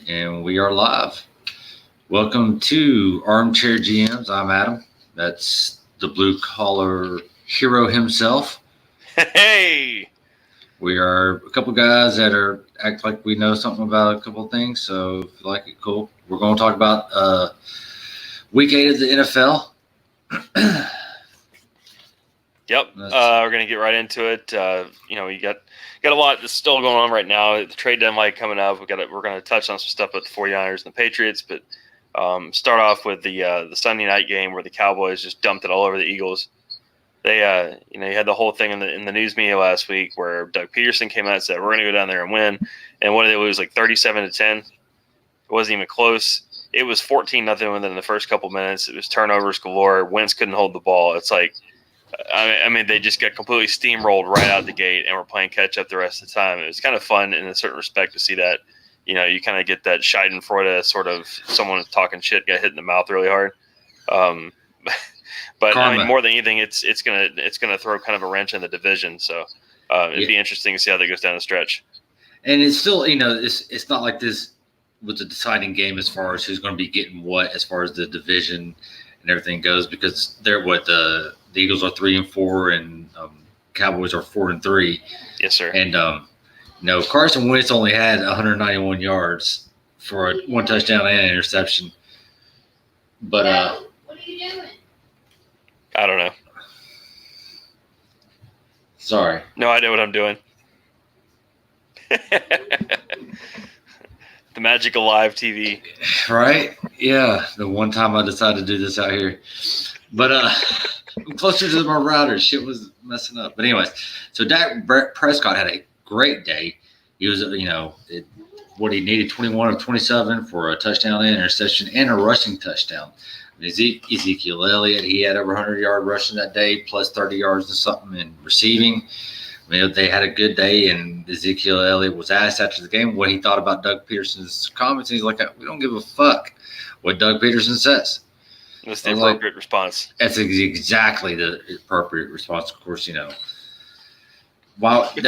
And we are live. Welcome to Armchair GMs. I'm Adam. That's the blue collar hero himself. Hey! We are a couple guys that act like we know something about a couple of things. So if you like it, cool. We're going to talk about week 8 of the NFL. Yep, we're going to get right into it. You got a lot that's still going on right now. The trade deadline coming up. We're going to touch on some stuff with the 49ers and the Patriots, but start off with the Sunday night game where the Cowboys just dumped it all over the Eagles. They you had the whole thing in the news media last week where Doug Peterson came out and said we're going to go down there and win, and what did they lose, like 37-10? It wasn't even close. It was 14-0 within the first couple minutes. It was turnovers galore. Wentz couldn't hold the ball. It's like, I mean, they just got completely steamrolled right out the gate, and we're playing catch up the rest of the time. It was kind of fun in a certain respect to see that. You kind of get that Schadenfreude sort of someone talking shit got hit in the mouth really hard. But Karma. I mean, more than anything, it's gonna throw kind of a wrench in the division. So it'd be interesting to see how that goes down the stretch. And it's still, it's not like this was a deciding game as far as who's going to be getting what as far as the division and everything goes, because the Eagles are 3-4 and Cowboys are 4-3. Yes, sir. And Carson Wentz only had 191 yards for one touchdown and an interception. But what are you doing? I don't know. Sorry. No idea what I'm doing. The magic of live TV. Right? Yeah. The one time I decided to do this out here. But I'm closer to my router. Shit was messing up. But anyways, so Dak Prescott had a great day. He was, what he needed, 21 of 27 for a touchdown and interception and a rushing touchdown. Ezekiel Elliott, he had over 100-yard rushing that day, plus 30 yards or something in receiving. I mean, they had a good day, and Ezekiel Elliott was asked after the game what he thought about Doug Peterson's comments, and he's like, we don't give a fuck what Doug Peterson says. That's the appropriate response. That's exactly the appropriate response, of course, Wow. But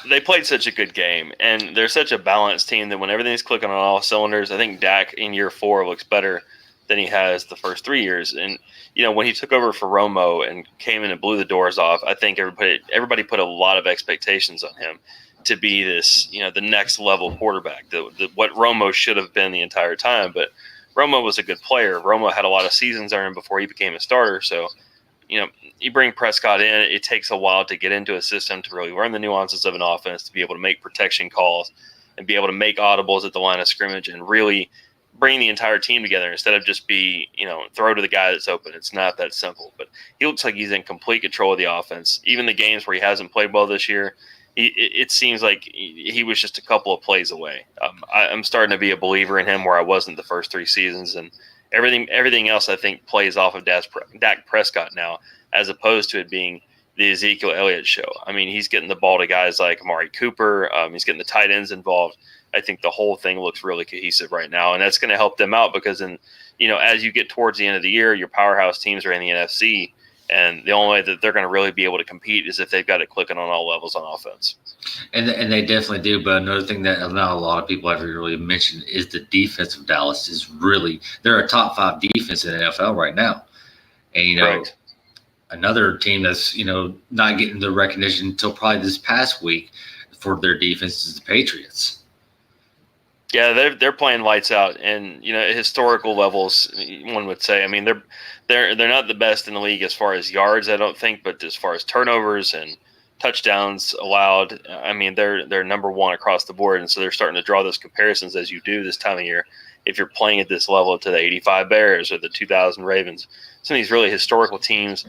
they played such a good game, and they're such a balanced team that when everything's clicking on all cylinders, I think Dak in year 4 looks better than he has the first 3 years. And when he took over for Romo and came in and blew the doors off, I think everybody put a lot of expectations on him to be this, the next level quarterback, what Romo should have been the entire time. But Romo was a good player. Romo had a lot of seasons earned before he became a starter. So, you bring Prescott in, it takes a while to get into a system to really learn the nuances of an offense, to be able to make protection calls and be able to make audibles at the line of scrimmage and really bring the entire team together instead of just throw to the guy that's open. It's not that simple. But he looks like he's in complete control of the offense. Even the games where he hasn't played well this year, it seems like he was just a couple of plays away. I'm starting to be a believer in him where I wasn't the first 3 seasons, and everything else I think plays off of Dak Prescott now, as opposed to it being the Ezekiel Elliott show. I mean, he's getting the ball to guys like Amari Cooper. He's getting the tight ends involved. I think the whole thing looks really cohesive right now, and that's going to help them out because as you get towards the end of the year, your powerhouse teams are in the NFC, and the only way that they're going to really be able to compete is if they've got it clicking on all levels on offense. And they definitely do. But another thing that not a lot of people have really mentioned is the defense of Dallas is really – they're a top 5 defense in the NFL right now. And, right. Another team that's, not getting the recognition until probably this past week for their defense is the Patriots. Yeah, they're playing lights out, and historical levels, one would say. I mean, they're not the best in the league as far as yards, I don't think, but as far as turnovers and touchdowns allowed, I mean, they're number 1 across the board, and so they're starting to draw those comparisons as you do this time of year. If you're playing at this level to the '85 Bears or the 2000 Ravens, some of these really historical teams,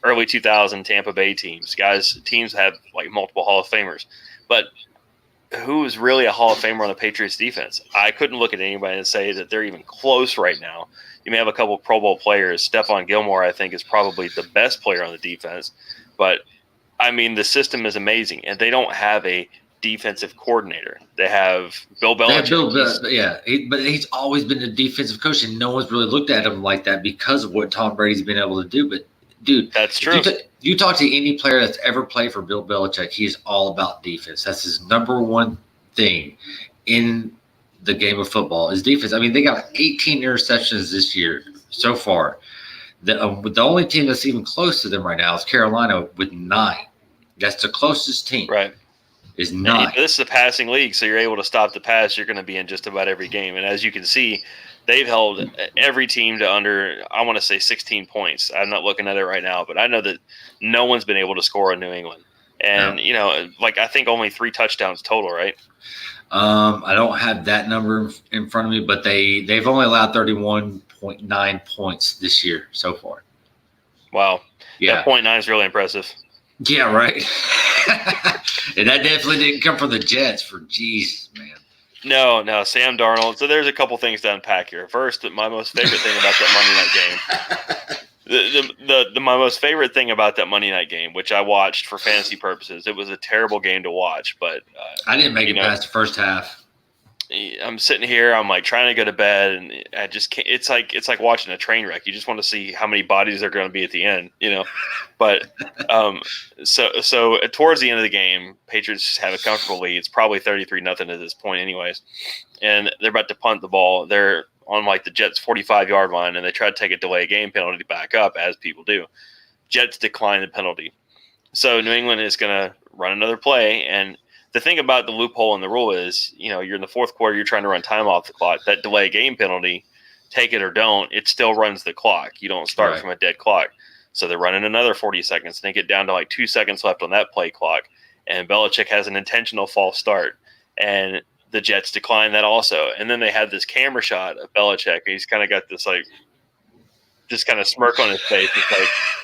early 2000 Tampa Bay teams have like multiple Hall of Famers, but who is really a Hall of Famer on the Patriots defense? I couldn't look at anybody and say that they're even close right now. You may have a couple of Pro Bowl players. Stephon Gilmore, I think, is probably the best player on the defense. But, I mean, the system is amazing, and they don't have a defensive coordinator. They have Bill Belichick. But he's always been a defensive coach, and no one's really looked at him like that because of what Tom Brady's been able to do. But, dude, that's true. You talk to any player that's ever played for Bill Belichick, he's all about defense. That's his number one thing in the game of football is defense. I mean, they got 18 interceptions this year so far. The only team that's even close to them right now is Carolina with 9. That's the closest team. Right. Is 9. This is a passing league, so you're able to stop the pass. You're going to be in just about every game. And as you can see, they've held every team to under, I want to say 16 points. I'm not looking at it right now, but I know that no one's been able to score in New England. And, I think only 3 touchdowns total, right? I don't have that number in front of me, but they've only allowed 31.9 points this year so far. Wow. Yeah. That 0.9 is really impressive. Yeah, right. And that definitely didn't come from the Jets for jeez, man. No, Sam Darnold. So there's a couple things to unpack here. First, my most favorite thing about that Monday night game. My most favorite thing about that Monday night game, which I watched for fantasy purposes, it was a terrible game to watch, but I didn't make it past the first half. I'm sitting here, I'm like trying to go to bed, and I just can't. It's like watching a train wreck. You just want to see how many bodies are going to be at the end, But so towards the end of the game, Patriots have a comfortable lead. It's probably 33-0 at this point, anyways, and they're about to punt the ball. They're on like the Jets' 45-yard line, and they try to take a delay game penalty back up, as people do. Jets decline the penalty, so New England is going to run another play. And the thing about the loophole in the rule is, you're in the fourth quarter, you're trying to run time off the clock. That delay game penalty, take it or don't, it still runs the clock. You don't start from a dead clock. So they're running another 40 seconds, and they get down to like 2 seconds left on that play clock. And Belichick has an intentional false start, and the Jets decline that also. And then they have this camera shot of Belichick. He's kind of got this just kind of smirk on his face. It's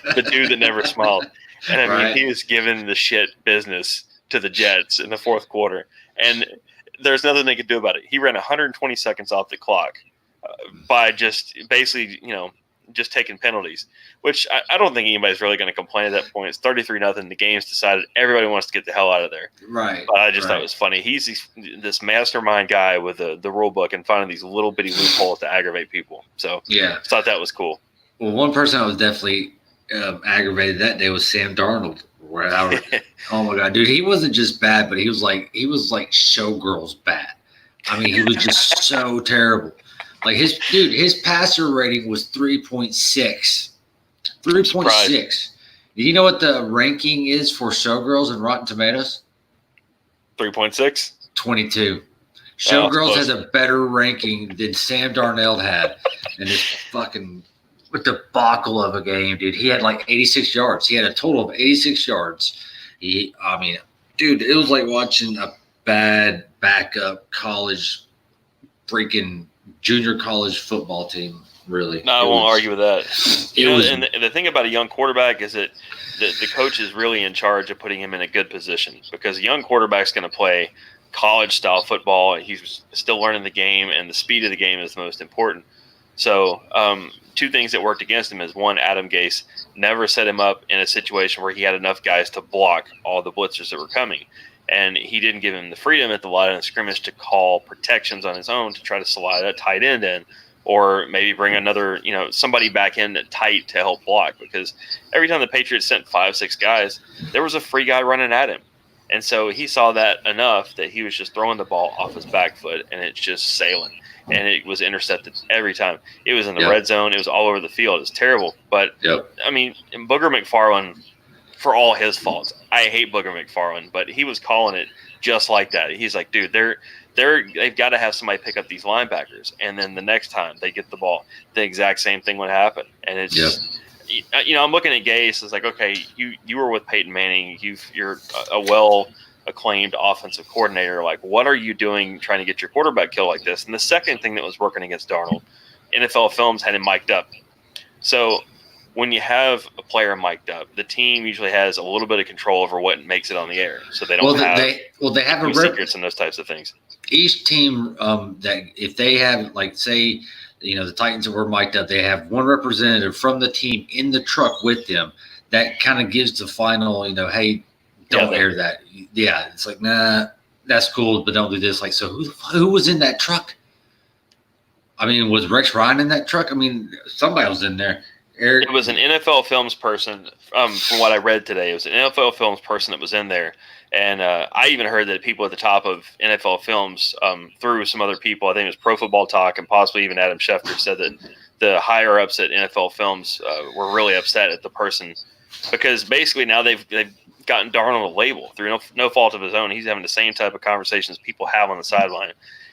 like the dude that never smiled. And I mean, he was giving the shit business to the Jets in the fourth quarter, and there's nothing they could do about it. He ran 120 seconds off the clock by just basically, just taking penalties, which I don't think anybody's really going to complain at that point. It's 33-0. The game's decided. Everybody wants to get the hell out of there. Right. But I just thought it was funny. He's this mastermind guy with the rule book and finding these little bitty loopholes to aggravate people. So yeah, I thought that was cool. Well, one person I was definitely aggravated that day was Sam Darnold. Oh my god, dude, he wasn't just bad, but he was like Showgirls bad. I mean, he was just so terrible. Like his passer rating was 3.6. 3.6. Do you know what the ranking is for Showgirls in Rotten Tomatoes? 3.6. 22. Showgirls has a better ranking than Sam Darnold had in this fucking debacle of a game, dude. He had like 86 yards. He had a total of 86 yards. Dude, it was like watching a bad backup college, freaking junior college football team, really. No, I won't argue with that. And the thing about a young quarterback is that the coach is really in charge of putting him in a good position, because a young quarterback's going to play college-style football. He's still learning the game, and the speed of the game is the most important. So, two things that worked against him is, one, Adam Gase never set him up in a situation where he had enough guys to block all the blitzers that were coming. And he didn't give him the freedom at the line of scrimmage to call protections on his own to try to slide a tight end in, or maybe bring another, somebody back in tight to help block. Because every time the Patriots sent 5-6 guys, there was a free guy running at him. And so he saw that enough that he was just throwing the ball off his back foot, and it's just sailing. And it was intercepted every time. It was in the red zone. It was all over the field. It was terrible. But, I mean, Booger McFarland, for all his faults, I hate Booger McFarland, but he was calling it just like that. He's like, dude, they've got to have somebody pick up these linebackers. And then the next time they get the ball, the exact same thing would happen. And it's just, I'm looking at Gase. It's like, okay, you were with Peyton Manning. You're a well-acclaimed offensive coordinator. Like, what are you doing trying to get your quarterback killed like this? And the second thing that was working against Darnold, NFL Films had him mic'd up. So when you have a player mic'd up, the team usually has a little bit of control over what makes it on the air. So they don't they have secrets and those types of things. Each team that if they have, like, say, the Titans were mic'd up, they have one representative from the team in the truck with them. That kind of gives the final, hey, don't air that. Yeah, it's like, nah, that's cool, but don't do this. Like, so who was in that truck? I mean, was Rex Ryan in that truck? I mean, somebody was in there. Eric. It was an NFL Films person. From what I read today, it was an NFL Films person that was in there, and I even heard that people at the top of NFL Films, through some other people, I think it was Pro Football Talk and possibly even Adam Schefter, said that the higher ups at NFL Films were really upset at the person because basically now they've gotten Darnold a label through no fault of his own. He's having the same type of conversations people have on the sideline,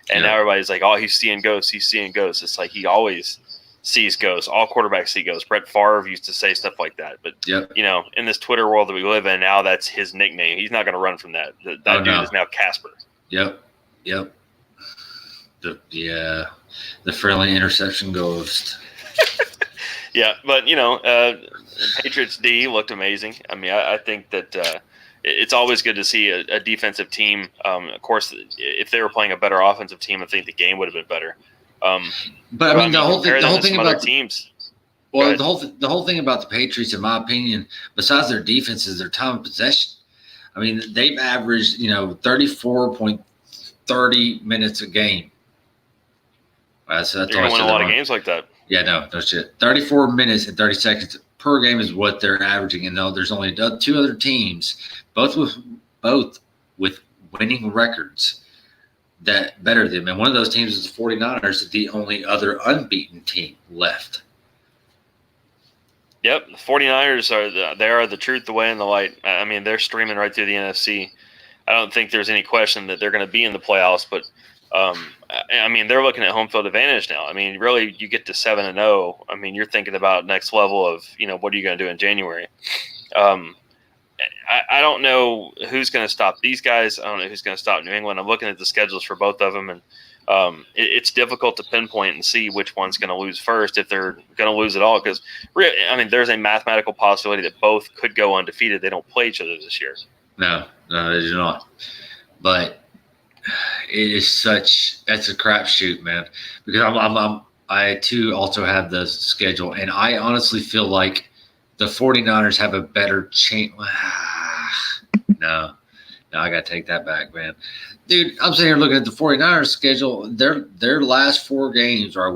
and now everybody's like, "Oh, he's seeing ghosts. He's seeing ghosts." It's like he always sees ghosts. All quarterbacks see ghosts. Brett Favre used to say stuff like that. But, in this Twitter world that we live in now, that's his nickname. He's not going to run from that. That dude is now Casper. Yep. The friendly interception ghost. Yeah, but, Patriots D looked amazing. I mean, I think that it's always good to see a defensive team. Of course, if they were playing a better offensive team, I think the game would have been better. But I mean, the whole thing about teams. Well, the whole thing about the Patriots, in my opinion, besides their defense, is their time of possession. I mean, they've averaged 34.30 minutes a game. So that's You're gonna win a lot of games like that. Yeah, no shit. 34 minutes and 30 seconds per game is what they're averaging, and there's only two other teams, both with winning records, that better than them. And one of those teams is the 49ers, the only other unbeaten team left. Yep, the 49ers are the truth, the way, and the light. I mean, they're streaming right through the NFC. I don't think there's any question that they're going to be in the playoffs, but I mean, they're looking at home field advantage now. I mean, really, you get to 7-0. I mean, you're thinking about next level of, what are you going to do in January? I don't know who's going to stop these guys. I don't know who's going to stop New England. I'm looking at the schedules for both of them, and it's difficult to pinpoint and see which one's going to lose first if they're going to lose at all. Because, I mean, there's a mathematical possibility that both could go undefeated. They don't play each other this year. No, they do not. But it is that's a crapshoot, man. Because I too also have the schedule, and I honestly feel like the 49ers have a better chance. No, I got to take that back, man. Dude, I'm sitting here looking at the 49ers schedule. Their last 4 games are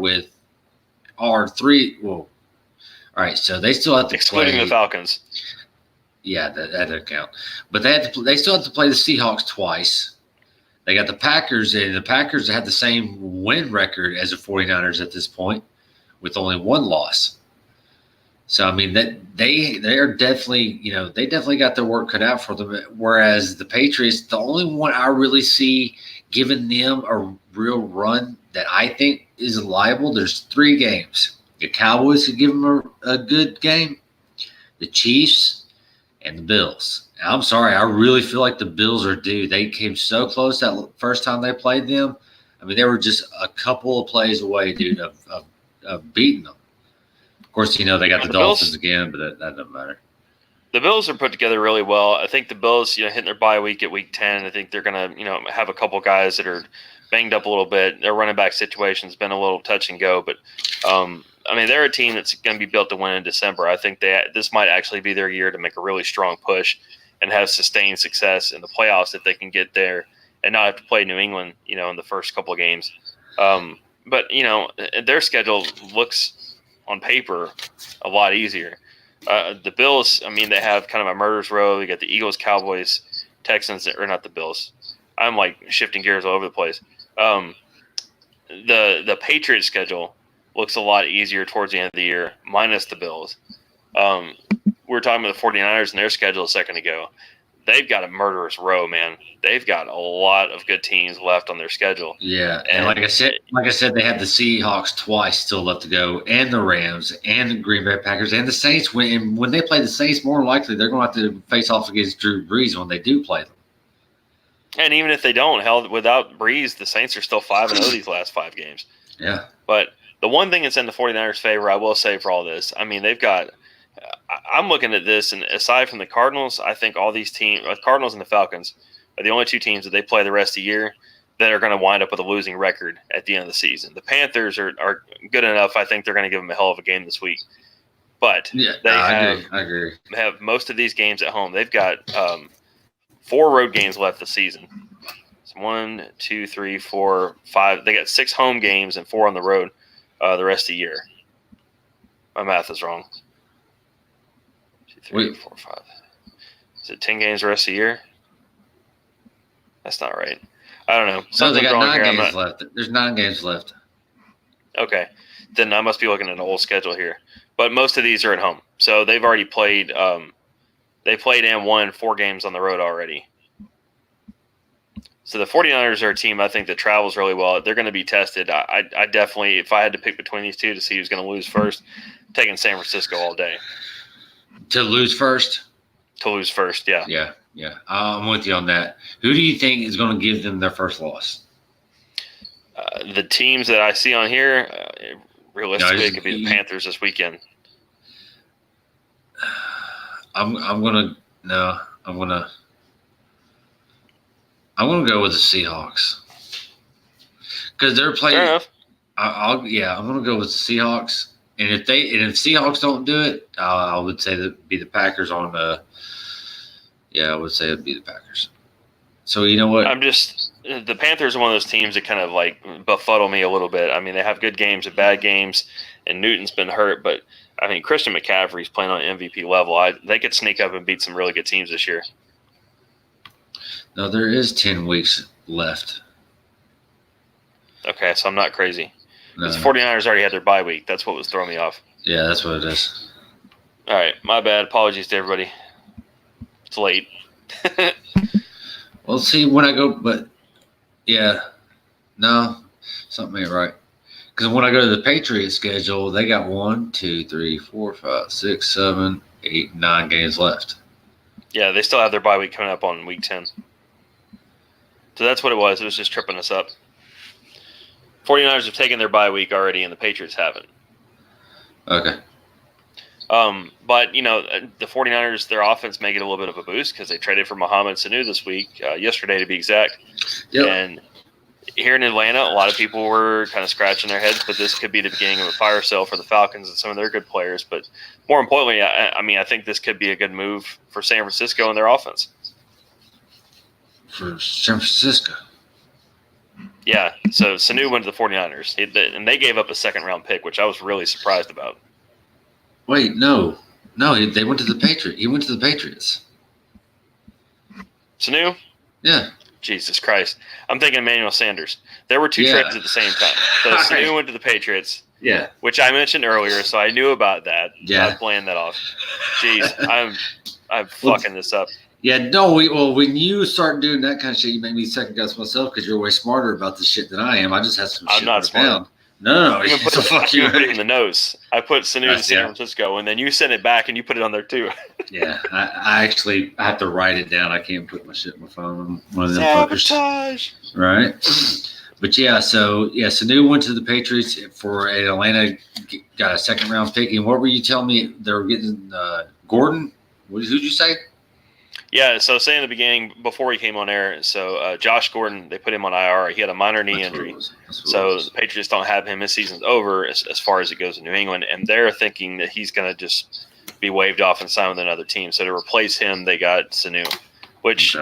3. Well, all right, so they still have to excluding the Falcons. Yeah, that doesn't count. But they still have to play the Seahawks twice. They got the Packers, and the Packers have the same win record as the 49ers at this point, with only 1 loss. So, I mean, that they are definitely, they definitely got their work cut out for them. Whereas the Patriots, the only one I really see giving them a real run that I think is liable, there's 3 games. The Cowboys could give them a good game, the Chiefs, and the Bills. I'm sorry, I really feel like the Bills are due. They came so close that first time they played them. I mean, they were just a couple of plays away, dude, of beating them. Of course, they got the Dolphins Bills, again, but that doesn't matter. The Bills are put together really well. I think the Bills, hitting their bye week at week 10, I think they're going to, have a couple guys that are banged up a little bit. Their running back situation's been a little touch and go, but I mean, they're a team that's going to be built to win in December. I think this might actually be their year to make a really strong push and have sustained success in the playoffs if they can get there and not have to play New England, in the first couple of games. But, their schedule looks on paper a lot easier. The Bills, I mean, they have kind of a murderer's row. You got the Eagles, Cowboys, Texans, or not the Bills. I'm like shifting gears all over the place. The Patriots schedule looks a lot easier towards the end of the year, minus the Bills. We were talking about the 49ers and their schedule a second ago. They've got a murderous row, man. They've got a lot of good teams left on their schedule. Yeah, and like I said, they have the Seahawks twice still left to go, and the Rams, and the Green Bay Packers, and the Saints. When they play the Saints, more likely they're going to have to face off against Drew Brees when they do play them. And even if they don't, hell, without Brees, the Saints are still 5-0 these last 5 games. Yeah. But the one thing that's in the 49ers' favor, I will say for all this, I mean, they've got – I'm looking at this, and aside from the Cardinals, I think all these teams, Cardinals and the Falcons, are the only 2 teams that they play the rest of the year that are going to wind up with a losing record at the end of the season. The Panthers are good enough. I think they're going to give them a hell of a game this week. But I agree. They have most of these games at home. They've got 4 road games left this season. It's 1, 2, 3, 4, 5. They got 6 home games and 4 on the road the rest of the year. My math is wrong. 2, 3, Wait. 4, 5. Is it 10 games the rest of the year? That's not right. I don't know. No, they Something's got wrong 9 here. games left. There's 9 games left. Okay. Then I must be looking at an old schedule here. But most of these are at home. So they've already played they played and won 4 games on the road already. So the 49ers are a team I think that travels really well. They're going to be tested. I definitely, if I had to pick between these two to see who's going to lose first, I'm taking San Francisco all day. To lose first? To lose first, yeah. Yeah. I'm with you on that. Who do you think is going to give them their first loss? The teams that I see on here, realistically, it could be the Panthers this weekend. I'm gonna go with the Seahawks because they're playing. Fair enough. I'm gonna go with the Seahawks, and if Seahawks don't do it, I would say that it'd be the Packers on the. Yeah, I would say it'd be the Packers. So you know what? The Panthers are one of those teams that kind of like befuddle me a little bit. I mean, they have good games and bad games, and Newton's been hurt, but I mean, Christian McCaffrey's playing on MVP level. They could sneak up and beat some really good teams this year. No, there is 10 weeks left. Okay, so I'm not crazy. No. The 49ers already had their bye week. That's what was throwing me off. Yeah, that's what it is. All right, my bad. Apologies to everybody. It's late. We'll see when I go, but yeah, no, something ain't right. Because when I go to the Patriots schedule, they got 1, 2, 3, 4, 5, 6, 7, 8, 9 games left. Yeah, they still have their bye week coming up on week 10. So that's what it was. It was just tripping us up. 49ers have taken their bye week already, and the Patriots haven't. Okay. But, the 49ers, their offense may get a little bit of a boost because they traded for Mohamed Sanu this week, yesterday to be exact. Yep. And here in Atlanta, a lot of people were kind of scratching their heads, but this could be the beginning of a fire sale for the Falcons and some of their good players. But more importantly, I think this could be a good move for San Francisco and their offense. For San Francisco. Yeah, so Sanu went to the 49ers, and they gave up a second-round pick, which I was really surprised about. Wait, no, they went to the Patriots. He went to the Patriots. Sanu? Yeah. Jesus Christ. I'm thinking Emmanuel Sanders. There were 2 trades at the same time. So Sanu went to the Patriots. Yeah. Which I mentioned earlier, so I knew about that. Yeah. I was playing that off. Jeez, I'm fucking this up. Yeah, no, when you start doing that kind of shit, you make me second guess myself because you're way smarter about this shit than I am. I just have some shit. I'm not smart. Down. No. I It's a fuck you. put it in the nose. I put Sanu to San Francisco, and then you sent it back, and you put it on there too. Yeah, I actually have to write it down. I can't put my shit in my phone. I'm one of them Sabotage. fuckers. Right? But Sanu went to the Patriots for an Atlanta, got a second round pick. And what were you telling me? They were getting Gordon? Who'd you say? Yeah, so say in the beginning, before he came on air, so Josh Gordon, they put him on IR. He had a minor knee injury. So the Patriots don't have him. His season's over as far as it goes in New England. And they're thinking that he's going to just be waived off and sign with another team. So to replace him, they got Sanu, which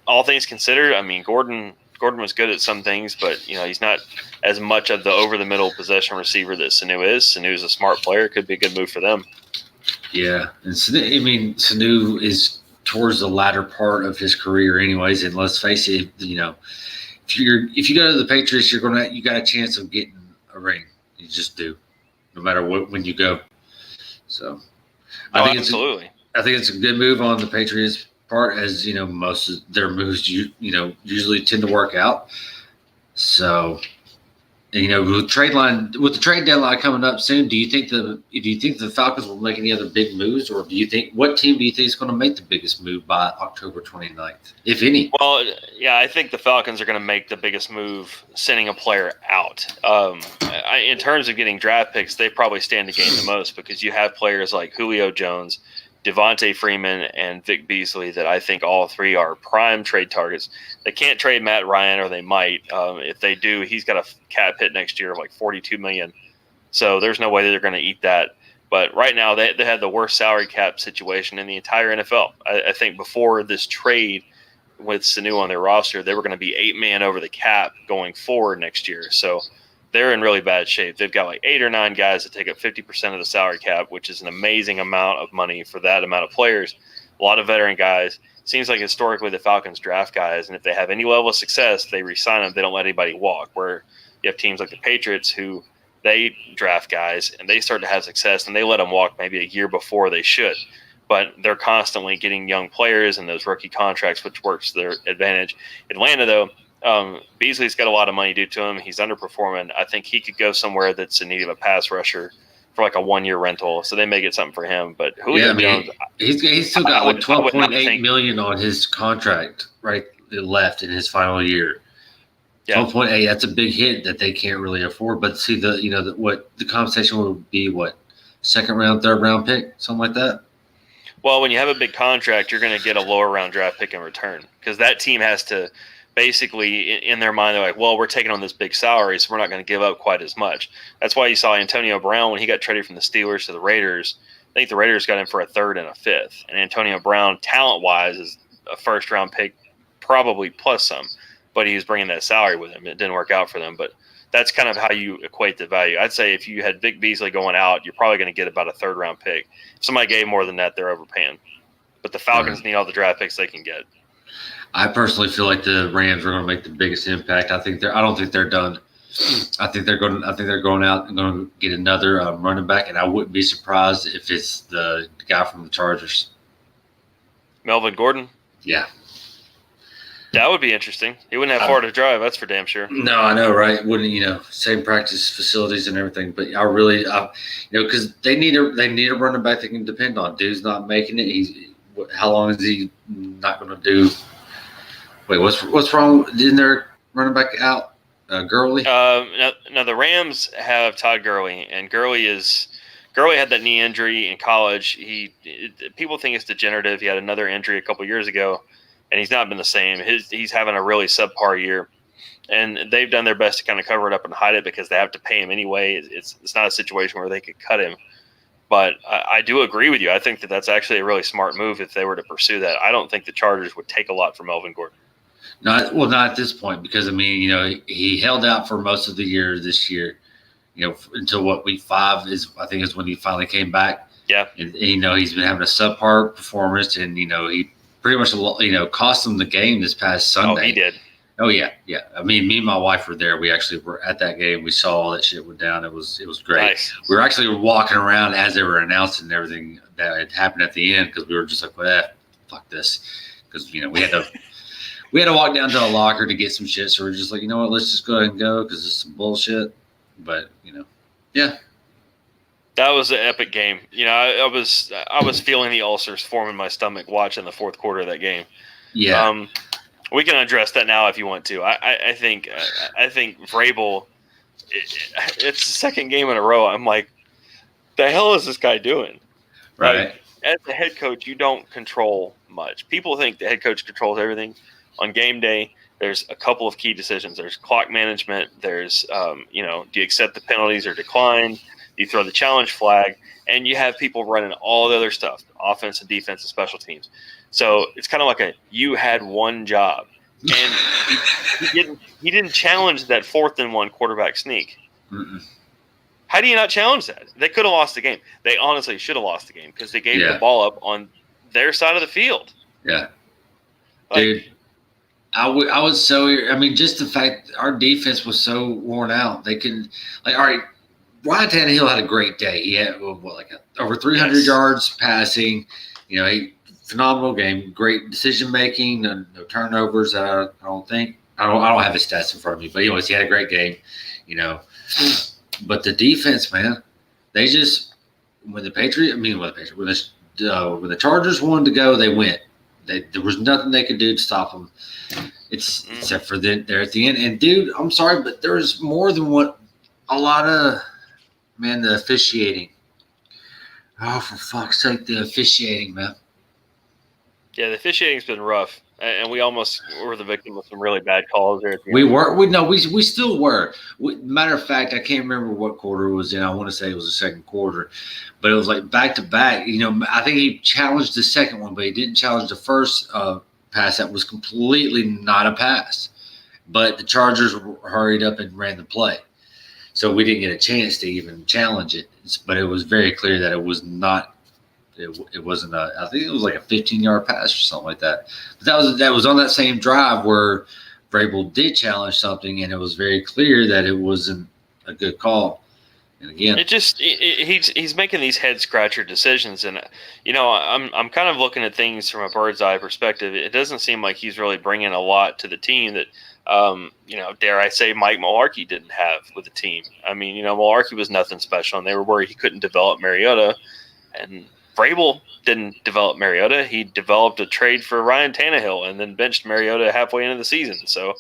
all things considered, I mean, Gordon was good at some things, but he's not as much of the over-the-middle possession receiver that Sanu is. Sanu's a smart player. Could be a good move for them. Yeah, and Sanu is towards the latter part of his career, anyways. And let's face it, if you go to the Patriots, you got a chance of getting a ring. You just do, no matter when you go. So, I think it's a good move on the Patriots' part, as most of their moves usually tend to work out. So, with the trade deadline coming up soon, do you think the Falcons will make any other big moves, or what team do you think is going to make the biggest move by October 29th, if any? Well, yeah, I think the Falcons are going to make the biggest move sending a player out. In terms of getting draft picks, they probably stand to gain the most because you have players like Julio Jones, Devontae Freeman, and Vic Beasley that I think all three are prime trade targets. They can't trade Matt Ryan, or they might. If they do, he's got a cap hit next year of like $42 million. So there's no way that they're going to eat that. But right now, they had the worst salary cap situation in the entire NFL. I think before this trade with Sanu on their roster, they were going to be 8-man over the cap going forward next year. So they're in really bad shape. They've got like 8 or 9 guys that take up 50% of the salary cap, which is an amazing amount of money for that amount of players. A lot of veteran guys. Seems like historically the Falcons draft guys, and if they have any level of success, they re-sign them. They don't let anybody walk. Where you have teams like the Patriots who they draft guys and they start to have success and they let them walk maybe a year before they should. But they're constantly getting young players and those rookie contracts, which works to their advantage. Atlanta, though, Beasley's got a lot of money due to him. He's underperforming. I think he could go somewhere that's in need of a pass rusher for like a 1-year rental, so they may get something for him. But Julio Jones, he's still got like $12.8 million on his contract left in his final year. Yeah. 12.8. That's a big hit that they can't really afford. But see what the compensation would be, second round, third round pick, something like that. Well, when you have a big contract, you're going to get a lower round draft pick in return because that team has to basically, in their mind, they're like, well, we're taking on this big salary, so we're not going to give up quite as much. That's why you saw Antonio Brown when he got traded from the Steelers to the Raiders. I think the Raiders got him for a 3rd and a 5th. And Antonio Brown, talent-wise, is a first-round pick, probably plus some. But he was bringing that salary with him. It didn't work out for them. But that's kind of how you equate the value. I'd say if you had Vic Beasley going out, you're probably going to get about a 3rd-round pick. If somebody gave more than that, they're overpaying. But the Falcons need all the draft picks they can get. I personally feel like the Rams are going to make the biggest impact. I don't think they're done. I think they're going out and going to get another running back, and I wouldn't be surprised if it's the guy from the Chargers. Melvin Gordon? Yeah. That would be interesting. He wouldn't have far to drive, that's for damn sure. No, I know, right? Wouldn't, same practice facilities and everything. But because they need a running back they can depend on. Dude's not making it. How long is he not going to do? Wait, what's wrong? Isn't their running back out? Gurley? No, the Rams have Todd Gurley, and Gurley had that knee injury in college. People think it's degenerative. He had another injury a couple years ago, and he's not been the same. He's having a really subpar year, and they've done their best to kind of cover it up and hide it because they have to pay him anyway. It's not a situation where they could cut him. But I do agree with you. I think that's actually a really smart move if they were to pursue that. I don't think the Chargers would take a lot from Melvin Gordon. Not at this point because, he held out for most of the year this year, until week 5 is when he finally came back. Yeah. And he's been having a subpar performance and, he pretty much, cost them the game this past Sunday. Oh, he did. Oh, yeah. Yeah. Me and my wife were there. We actually were at that game. We saw all that shit went down. It was great. Nice. We were actually walking around as they were announcing everything that had happened at the end because we were just like, well, fuck this. Because, we had to walk down to a locker to get some shit. So we're just like, you know what, let's just go ahead and go because it's some bullshit. But, yeah. That was an epic game. I was feeling the ulcers form in my stomach watching the 4th quarter of that game. Yeah. We can address that now if you want to. I think Vrabel, it's the 2nd game in a row. I'm like, the hell is this guy doing? Right. Like, as a head coach, you don't control much. People think the head coach controls everything. On game day, there's a couple of key decisions. There's clock management. There's, do you accept the penalties or decline? Do you throw the challenge flag? And you have people running all the other stuff, offense and defense and special teams. So it's kind of like you had one job. And he didn't challenge that 4th and 1 quarterback sneak. Mm-mm. How do you not challenge that? They could have lost the game. They honestly should have lost the game because they gave the ball up on their side of the field. Yeah. Dude. I was so – just the fact our defense was so worn out. They can – all right, Ryan Tannehill had a great day. He had, over 300 yards passing. A phenomenal game. Great decision-making. No turnovers. I don't think – I don't have his stats in front of me. But, anyways, he had a great game, But the defense, man, they just – when the Chargers wanted to go, they went. There was nothing they could do to stop them. Except for there at the end. And, dude, I'm sorry, but there's more than the officiating. Oh, for fuck's sake, the officiating, man. Yeah, the officiating's been rough. And we almost were the victim of some really bad calls there at the end. We still were. Matter of fact, I can't remember what quarter it was in. I want to say it was the 2nd quarter. But it was like back to back. I think he challenged the second one, but he didn't challenge the first pass that was completely not a pass. But the Chargers hurried up and ran the play. So we didn't get a chance to even challenge it. But it was very clear that it was not. It wasn't a. I think it was like a 15-yard pass or something like that. But that was on that same drive where Vrabel did challenge something, and it was very clear that it wasn't a good call. And again, he's making these head scratcher decisions, and I'm kind of looking at things from a bird's eye perspective. It doesn't seem like he's really bringing a lot to the team that dare I say Mike Mularkey didn't have with the team. I mean, Mularkey was nothing special, and they were worried he couldn't develop Mariota, and Vrabel didn't develop Mariota. He developed a trade for Ryan Tannehill and then benched Mariota halfway into the season. So,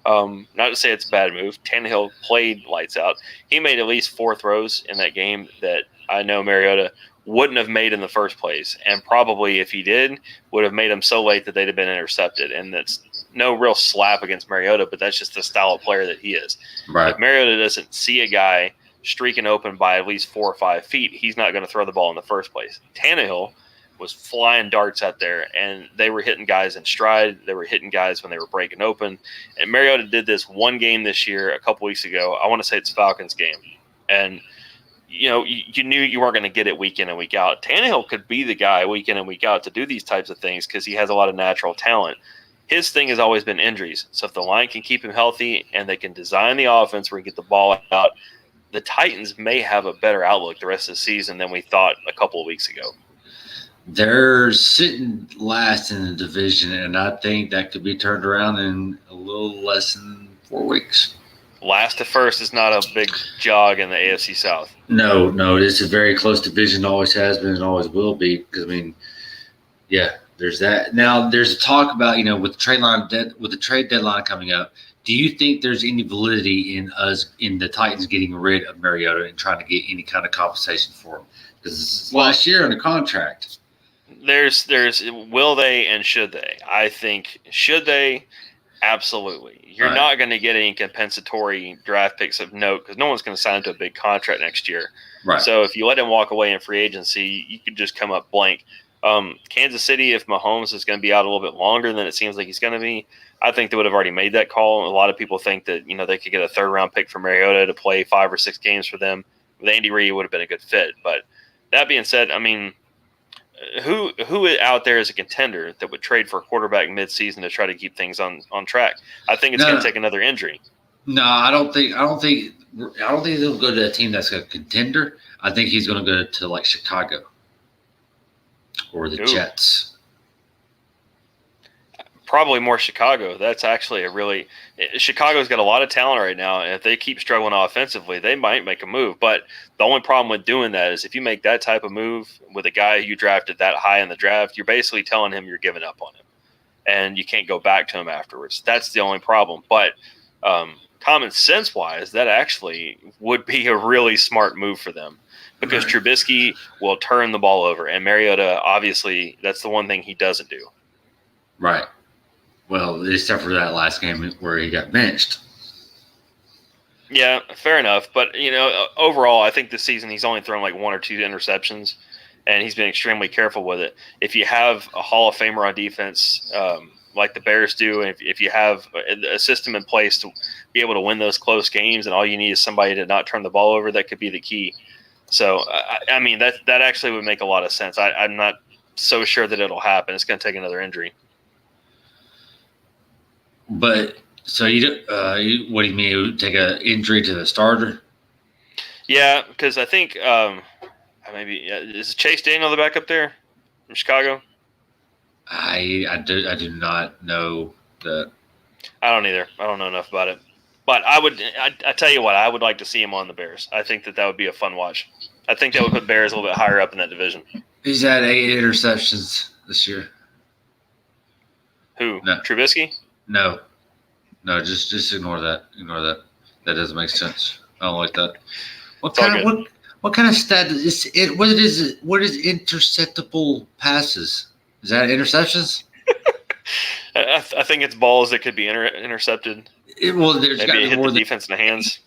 not to say it's a bad move. Tannehill played lights out. He made at least 4 throws in that game that I know Mariota wouldn't have made in the first place. And probably if he did, would have made them so late that they'd have been intercepted. And that's no real slap against Mariota, but that's just the style of player that he is. right. If Mariota doesn't see a guy streaking open by at least 4 or 5 feet, he's not going to throw the ball in the first place. Tannehill was flying darts out there, and they were hitting guys in stride. They were hitting guys when they were breaking open. And Mariota did this one game this year, a couple weeks ago. I want to say it's Falcons game. And, you knew you weren't going to get it week in and week out. Tannehill could be the guy week in and week out to do these types of things because he has a lot of natural talent. His thing has always been injuries. So if the line can keep him healthy and they can design the offense where he can get the ball out, the Titans may have a better outlook the rest of the season than we thought a couple of weeks ago. They're sitting last in the division, and I think that could be turned around in a little less than 4 weeks. Last to first is not a big jog in the AFC South. No, it's a very close division. Always has been and always will be. Because there's that. Now there's a talk about with the trade deadline coming up. Do you think there's any validity in the Titans getting rid of Mariota and trying to get any kind of compensation for him? Because this is last year under contract. There's will they and should they? I think should they? Absolutely. You're not going to get any compensatory draft picks of note because no one's going to sign to a big contract next year. Right. So if you let him walk away in free agency, you could just come up blank. Kansas City, if Mahomes is going to be out a little bit longer than it seems like he's going to be, I think they would have already made that call. A lot of people think that they could get a 3rd-round pick for Mariota to play 5 or 6 games for them. With Andy Reid, would have been a good fit. But that being said, I mean, who out there is a contender that would trade for a quarterback midseason to try to keep things on track? I think it's going to take another injury. No, I don't think they'll go to a team that's a contender. I think he's going to go to like Chicago or the Jets. Probably more Chicago. That's actually Chicago's got a lot of talent right now, and if they keep struggling offensively, they might make a move. But the only problem with doing that is if you make that type of move with a guy you drafted that high in the draft, you're basically telling him you're giving up on him, and you can't go back to him afterwards. That's the only problem. But common sense-wise, that actually would be a really smart move for them because Trubisky will turn the ball over, and Mariota, obviously, that's the one thing he doesn't do. Right. Well, except for that last game where he got benched. Yeah, fair enough. But, overall, I think this season he's only thrown like 1 or 2 interceptions, and he's been extremely careful with it. If you have a Hall of Famer on defense like the Bears do, and if you have a system in place to be able to win those close games and all you need is somebody to not turn the ball over, that could be the key. So, I mean, that actually would make a lot of sense. I'm not so sure that it'll happen. It's going to take another injury. But so what do you mean? You would take an injury to the starter? Yeah, because I think is Chase Daniel the backup there from Chicago? I do not know that. I don't either. I don't know enough about it. But I tell you what, I would like to see him on the Bears. I think that would be a fun watch. I think that would put Bears a little bit higher up in that division. He's had 8 interceptions this year. Who? No. Trubisky? No, just ignore that. Ignore that. That doesn't make sense. I don't like that. What kind of stat is it? What is interceptable passes? Is that interceptions? I think it's balls that could be intercepted. There's maybe it hit the defense in the hands.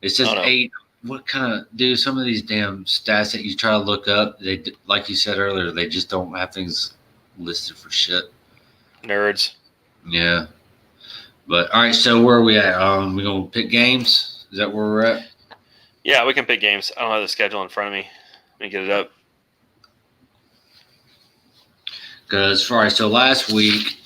It says 8. What kind of some of these damn stats that you try to look up? They, like you said earlier, they just don't have things listed for shit. Nerds. Yeah, but all right. So where are we at? We gonna pick games. Is that where we're at? Yeah, we can pick games. I don't have the schedule in front of me. Let me get it up. Because, all right, so last week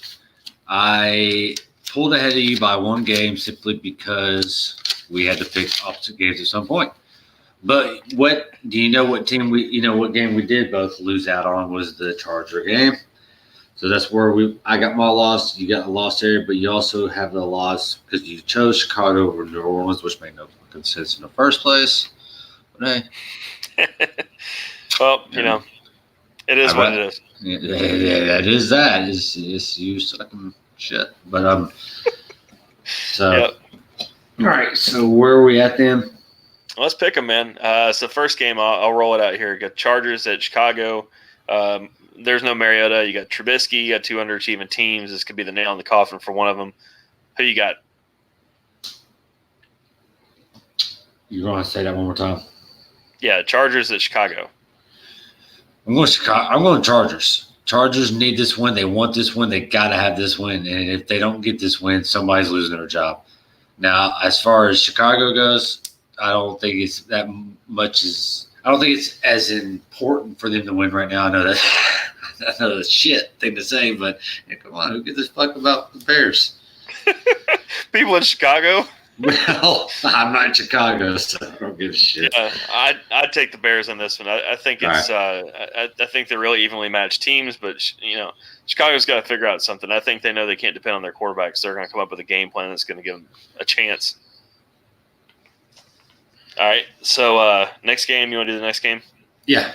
I pulled ahead of you by one game simply because we had to pick opposite games at some point. But what do you know? What team what game we did both lose out on was the Charger game. So that's where I got my loss. You got a loss there, but you also have the loss because you chose Chicago over New Orleans, which made no fucking sense in the first place. But hey, well, it is what it is. Yeah, that is that. It's you sucking shit. But so Yep. All right. So where are we at then? Let's pick them, man. So first game, I'll roll it out here. You got Chargers at Chicago. There's no Mariota. You got Trubisky. You got two underachieving teams. This could be the nail in the coffin for one of them. Who you got? You're going to say that one more time. Yeah, Chargers at Chicago. I'm going Chicago. I'm going Chargers. Chargers need this win. They want this win. They got to have this win. And if they don't get this win, somebody's losing their job. Now, as far as Chicago goes, I don't think it's that much I don't think it's as important for them to win right now. I know that's a shit thing to say, but hey, come on, who gives a fuck about the Bears? People in Chicago? Well, I'm not in Chicago, so I don't give a shit. Yeah, I'd take the Bears in this one. I think it's I think they're really evenly matched teams, but Chicago's got to figure out something. I think they know they can't depend on their quarterbacks. They're going to come up with a game plan that's going to give them a chance. All right, so next game. You want to do the next game? Yeah.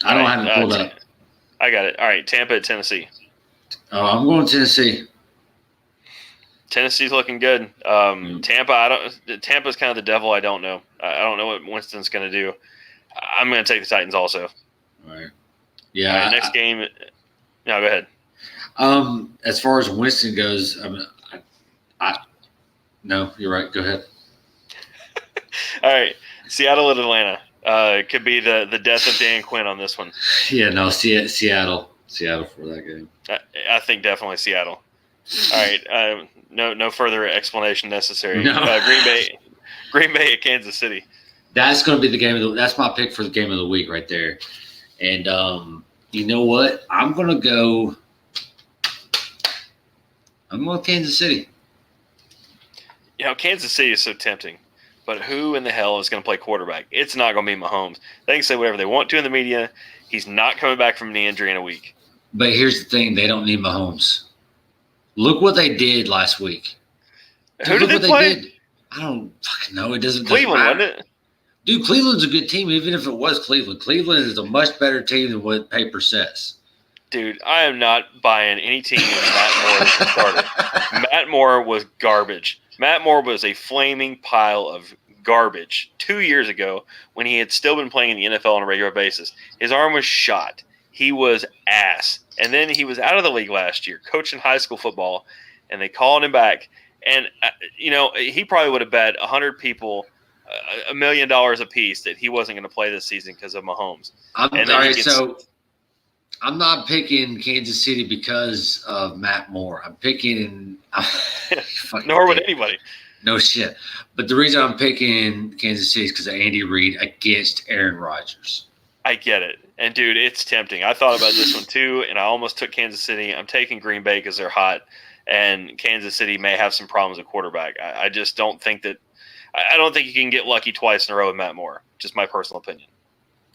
I don't have it pulled up. I got it. All right, Tampa at Tennessee. Oh, I'm going Tennessee. Tennessee's looking good. Tampa, Tampa's kind of the devil. I don't know. I don't know what Winston's going to do. I'm going to take the Titans also. All right. Yeah. All right, next game. No, go ahead. As far as Winston goes, no, you're right. Go ahead. All right, Seattle at Atlanta. It could be the death of Dan Quinn on this one. Yeah, no, Seattle for that game. I think definitely Seattle. All right, no further explanation necessary. No. Green Bay at Kansas City. That's going to be the game that's my pick for the game of the week right there. And you know what? I'm going to go Kansas City. Kansas City is so tempting. But who in the hell is going to play quarterback? It's not going to be Mahomes. They can say whatever they want to in the media. He's not coming back from knee injury in a week. But here's the thing. They don't need Mahomes. Look what they did last week. Who did they play? I don't fucking know. It doesn't Cleveland, matter. wasn't it? Dude, Cleveland's a good team, even if it was Cleveland. Cleveland is a much better team than what paper says. Dude, I am not buying any team when Matt Moore was the starter. Matt Moore was garbage. Matt Moore was a flaming pile of garbage 2 years ago when he had still been playing in the NFL on a regular basis. His arm was shot. He was ass. And then he was out of the league last year, coaching high school football, and they called him back. And, he probably would have bet 100 people $1 million a piece that he wasn't going to play this season because of Mahomes. I'm not picking Kansas City because of Matt Moore. I'm picking nor would anybody. No shit. But the reason I'm picking Kansas City is because of Andy Reid against Aaron Rodgers. I get it. And, dude, it's tempting. I thought about this one, too, and I almost took Kansas City. I'm taking Green Bay because they're hot, and Kansas City may have some problems at quarterback. I just don't think that – I don't think you can get lucky twice in a row with Matt Moore. Just my personal opinion.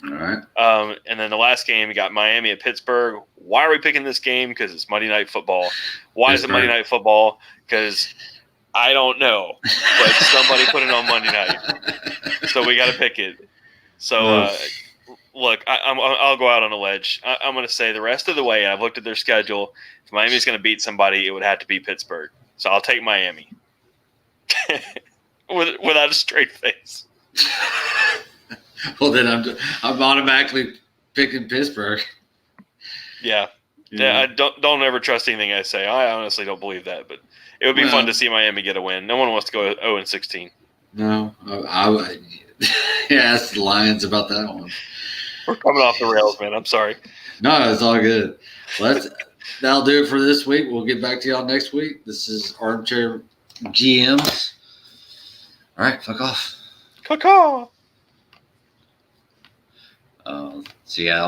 All right. And then the last game, you got Miami at Pittsburgh. Why are we picking this game? Because it's Monday Night Football. Why is it Monday Night Football? Because I don't know, but somebody put it on Monday night, so we got to pick it. So, look, I'll go out on a ledge. I'm going to say the rest of the way, I've looked at their schedule. If Miami's going to beat somebody, it would have to be Pittsburgh. So I'll take Miami without a straight face. Well, then I'm automatically picking Pittsburgh. Yeah. I don't ever trust anything I say. I honestly don't believe that, but it would be fun to see Miami get a win. No one wants to go 0-16. No, I ask the Lions about that one. We're coming off the rails, man. I'm sorry. No, it's all good. Well, that'll do it for this week. We'll get back to y'all next week. This is Armchair GMs. All right, fuck off. Caw-caw. So yeah, I always